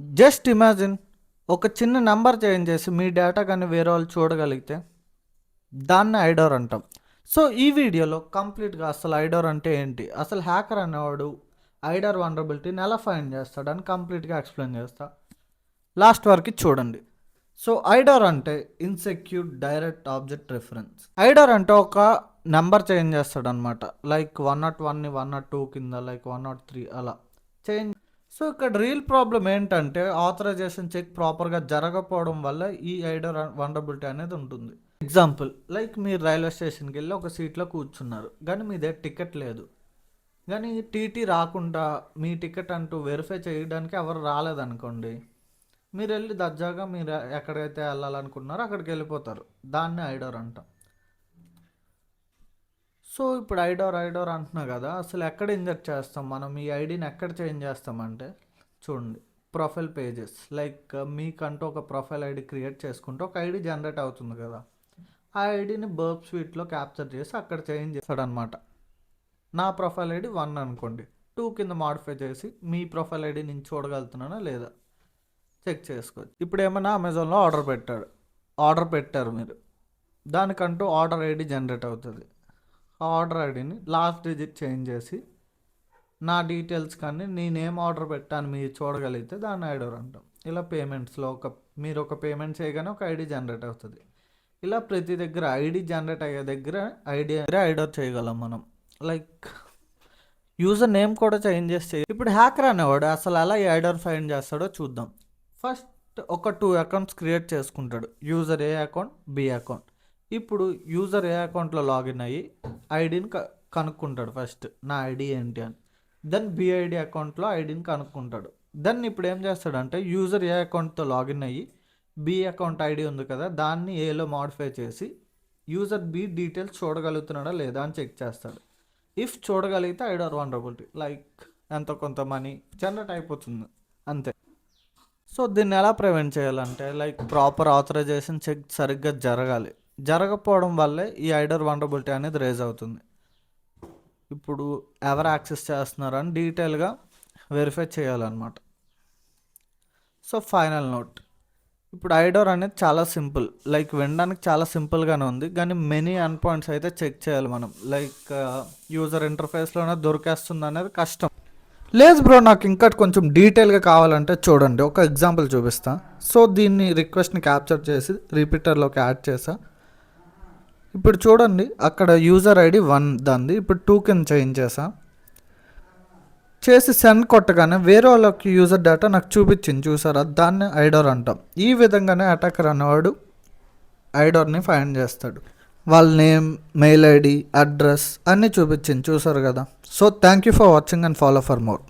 Just imagine ఒక చిన్న number change చేసి మీ డేటా కానీ వేరే వాళ్ళు చూడగలిగితే దాన్ని ఐడోర్ అంటాం. సో ఈ వీడియోలో కంప్లీట్గా అసలు ఐడోర్ అంటే ఏంటి, అసలు హ్యాకర్ అనేవాడు ఐడోర్ వనరబిలిటీని ఎలా ఫైండ్ చేస్తాడని కంప్లీట్గా ఎక్స్ప్లెయిన్ చేస్తా. లాస్ట్ వరకు చూడండి. సో ఐడోర్ అంటే ఇన్సెక్యూర్ డైరెక్ట్ ఆబ్జెక్ట్ రిఫరెన్స్. ఐడోర్ అంటే ఒక నెంబర్ చేంజ్ చేస్తాడు అనమాట. లైక్ 101ని 102 కింద, లైక్ 103 అలా చేంజ్. సో ఇక్కడ రియల్ ప్రాబ్లం ఏంటంటే ఆథరైజేషన్ చెక్ ప్రాపర్గా జరగకపోవడం వల్ల ఈ ఐడోర్ వనరబిలిటీ అనేది ఉంటుంది. ఎగ్జాంపుల్, లైక్ మీరు రైల్వే స్టేషన్కి వెళ్ళి ఒక సీట్లో కూర్చున్నారు, కానీ మీ దగ్గర టికెట్ లేదు, కానీ టీటీ రాకుండా మీ టికెట్ అంటూ వెరిఫై చేయడానికి ఎవరు రాలేదనుకోండి, మీరు వెళ్ళి దర్జాగా మీరు ఎక్కడికైతే వెళ్ళాలనుకున్నారో అక్కడికి వెళ్ళిపోతారు. దాన్ని ఐడోర్ అంటాం. సో ఇప్పుడు ఐడోర్ అంటున్నా కదా, అసలు ఎక్కడ ఇంజెక్ట్ చేస్తాం మనం ఈ ఐడిని, ఎక్కడ చేంజ్ చేస్తామంటే చూడండి, ప్రొఫైల్ పేజెస్. లైక్ మీకంటూ ఒక ప్రొఫైల్ ఐడి క్రియేట్ చేసుకుంటే ఒక ఐడి జనరేట్ అవుతుంది కదా, ఆ ఐడిని బర్బ్ స్వీట్లో క్యాప్చర్ చేసి అక్కడ చేంజ్ చేస్తాడనమాట. నా ప్రొఫైల్ ఐడి 1 అనుకోండి, 2 కింద మాడిఫై చేసి మీ ప్రొఫైల్ ఐడి నేను చూడగలుగుతున్నానా లేదా చెక్ చేసుకోవచ్చు. ఇప్పుడు ఏమైనా అమెజాన్లో ఆర్డర్ పెట్టారు మీరు, దానికంటూ ఆర్డర్ ఐడి జనరేట్ అవుతుంది. ఆ ఆర్డర్ ఐడిని లాస్ట్ డిజిట్ చేంజ్ చేసి నా డీటెయిల్స్ కానీ నేనేం ఆర్డర్ పెట్టాను మీరు చూడగలిగితే దాన్ని ఐడోర్ అంటాం. ఇలా పేమెంట్స్లో మీరు ఒక పేమెంట్ చేయగానే ఒక ఐడి జనరేట్ అవుతుంది. ఇలా ప్రతి దగ్గర ఐడి జనరేట్ అయ్యే దగ్గర ఐడోర్ చేయగలం మనం. లైక్ యూజర్ నేమ్ కూడా చేంజ్ చేస్తే. ఇప్పుడు హ్యాకర్ అనేవాడు అసలు ఎలా ఈ ఐడోర్ ఫైండ్ చేస్తాడో చూద్దాం. ఫస్ట్ ఒక 2 అకౌంట్స్ క్రియేట్ చేసుకుంటాడు, యూజర్ ఏ అకౌంట్, బి అకౌంట్. ఇప్పుడు యూజర్ ఏ అకౌంట్లో లాగిన్ అయ్యి ఐడిని కనుక్కుంటాడు ఫస్ట్, నా ఐడి ఏంటి అని. దెన్ బి ఐడి అకౌంట్లో ఐడిని కనుక్కుంటాడు. దెన్ ఇప్పుడు ఏం చేస్తాడంటే యూజర్ ఏ అకౌంట్తో లాగిన్ అయ్యి బి అకౌంట్ ఐడి ఉంది కదా, దాన్ని ఏలో మాడిఫై చేసి యూజర్ బి డీటెయిల్స్ చూడగలుగుతున్నాడా లేదా అని చెక్ చేస్తాడు. ఇఫ్ చూడగలిగితే ఐడోర్ వనరబిలిటీ, లైక్ ఎంతో కొంత మనీ జనరేట్ అయిపోతుంది అంతే. సో దీన్ని ఎలా ప్రివెంట్ చేయాలంటే, లైక్ ప్రాపర్ ఆథరైజేషన్ చెక్ సరిగ్గా జరగకపోవడం వల్లే ఈ ఐడోర్ వనరబిలిటీ అనేది రేజ్ అవుతుంది. ఇప్పుడు ఎవరు యాక్సెస్ చేస్తున్నారు అని డీటెయిల్గా వెరిఫై చేయాలన్నమాట. సో ఫైనల్ నోట్, ఇప్పుడు ఐడోర్ అనేది చాలా సింపుల్, లైక్ వినడానికి చాలా సింపుల్గానే ఉంది, కానీ మెనీ అన్ పాయింట్స్ అయితే చెక్ చేయాలి మనం. లైక్ యూజర్ ఇంటర్ఫేస్లోనే దొరికేస్తుంది అనేది కష్టం. లేదు బ్రో, నాకు ఇంకా కొంచెం డీటెయిల్గా కావాలంటే చూడండి, ఒక ఎగ్జాంపుల్ చూపిస్తా. సో దీన్ని రిక్వెస్ట్ని క్యాప్చర్ చేసి రిపీటర్లోకి యాడ్ చేసా. ఇప్పుడు చూడండి, అక్కడ యూజర్ ఐడి 1 దాన్ని ఇప్పుడు 2 కింద చేంజ్ చేసి సెండ్ కొట్టగానే వేరే వాళ్ళకి యూజర్ డేటా నాకు చూపించింది, చూసారా, దాన్ని ఐడోర్ అంటాం. ఈ విధంగానే అటాకర్ అనేవాడు ఐడోర్ని ఫైండ్ చేస్తాడు. వాళ్ళ నేమ్, మెయిల్ ఐడి, అడ్రస్ అన్నీ చూపించింది, చూసారు కదా. So thank you for watching and follow for more.